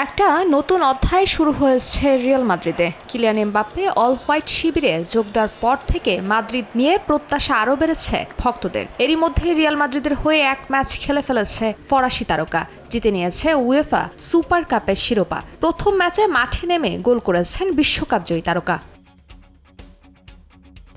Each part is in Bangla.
একটা নতুন অধ্যায় শুরু হয়েছে রিয়াল মাদ্রিদে। কিলিয়ান এমবাপ্পে অল হোয়াইট শিবিরে যোগ দেওয়ার পর থেকে মাদ্রিদ নিয়ে প্রত্যাশা আরও বেড়েছে ভক্তদের। এরই মধ্যে রিয়াল মাদ্রিদের হয়ে এক ম্যাচ খেলে ফেলেছে ফরাসি তারকা, জিতে নিয়েছে উয়েফা সুপার কাপের শিরোপা। প্রথম ম্যাচে মাঠে নেমে গোল করেছেন বিশ্বকাপ জয়ী তারকা।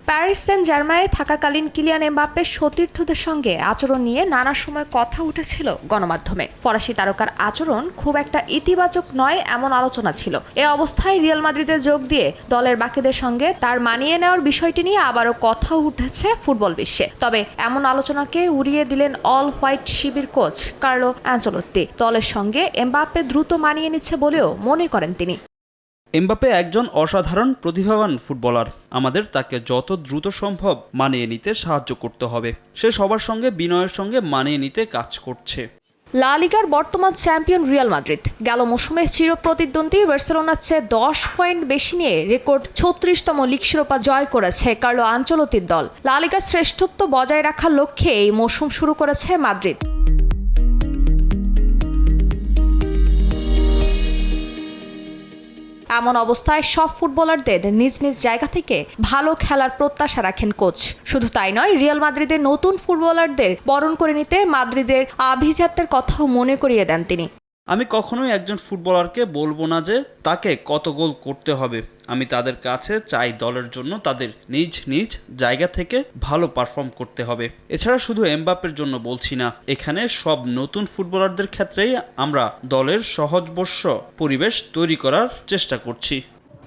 প্যারিস সেন্ট জার্মায়ে থাকাকালীন কিলিয়ান এমবাপ্পের সতীর্থদের সঙ্গে আচরণ নিয়ে নানা সময় কথা উঠেছিল গণমাধ্যমে। ফরাসি তারকার আচরণ খুব একটা ইতিবাচক নয় এমন আলোচনা ছিল। এ অবস্থায় রিয়াল মাদ্রিদে যোগ দিয়ে দলের বাকিদের সঙ্গে তার মানিয়ে নেওয়ার বিষয়টি নিয়ে আবারও কথা উঠেছে ফুটবল বিশ্বে। তবে এমন আলোচনাকে উড়িয়ে দিলেন অল হোয়াইট শিবির কোচ কার্লো অ্যানচেলোত্তি। দলের সঙ্গে এমবাপ্পে দ্রুত মানিয়ে নিচ্ছে বলেও মনে করেন তিনি। এমবাপ্পে একজন অসাধারণ প্রতিভাবান ফুটবলার। আমাদের তাকে যত দ্রুত সম্ভব মানিয়ে নিতে সাহায্য করতে হবে। সে সবার সঙ্গে বিনয়ের সঙ্গে মানিয়ে নিতে কাজ করছে। লা লিগার বর্তমান চ্যাম্পিয়ন রিয়াল মাদ্রিদ গেল মৌসুমে চিরপ্রতিদ্বন্দ্বী বার্সেলোনার চেয়ে 10 পয়েন্ট বেশি নিয়ে রেকর্ড 36তম লিগ শিরোপা জয় করেছে কার্লো আনচেলোত্তির দল। লা লিগার শ্রেষ্ঠত্ব বজায় রাখার লক্ষ্যে এই মৌসুম শুরু করেছে মাদ্রিদ। এমন অবস্থায় সব ফুটবলারদের নিজ নিজ জায়গা থেকে ভালো খেলার প্রত্যাশা রাখেন কোচ। শুধু তাই নয়, রিয়াল মাদ্রিদের নতুন ফুটবলারদের বরণ করে নিতে মাদ্রিদের আভিজাত্যের কথাও মনে করিয়ে দেন তিনি। আমি কখনোই একজন ফুটবলারকে বলবো না যে তাকে কত গোল করতে হবে। আমি তাদের কাছে চাই দলের জন্য তাদের নিজ নিজ জায়গা থেকে ভালো পারফর্ম করতে হবে। এছাড়া শুধু এমবাপ্পের জন্য বলছি না, এখানে সব নতুন ফুটবলারদের ক্ষেত্রেই আমরা দলের সহজবর্ষ পরিবেশ তৈরি করার চেষ্টা করছি।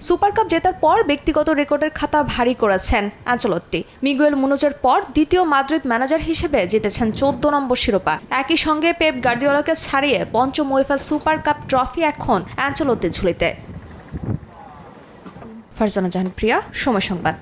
সুপার কাপ জেতার পর ব্যক্তিগত রেকর্ডের খাতা ভারী করেছেন আনচেলোত্তি। মিগুয়েল মুনোজের পর দ্বিতীয় মাদ্রিদ ম্যানেজার হিসেবে জিতেছেন 14 নম্বর শিরোপা। একই সঙ্গে পেপ গার্দিওলাকে ছাড়িয়ে পঞ্চম উয়েফা সুপার কাপ ট্রফি এখন আনচেলোত্তির ঝুলিতে। ফারজানা জাহান প্রিয়া, সময় সংবাদ।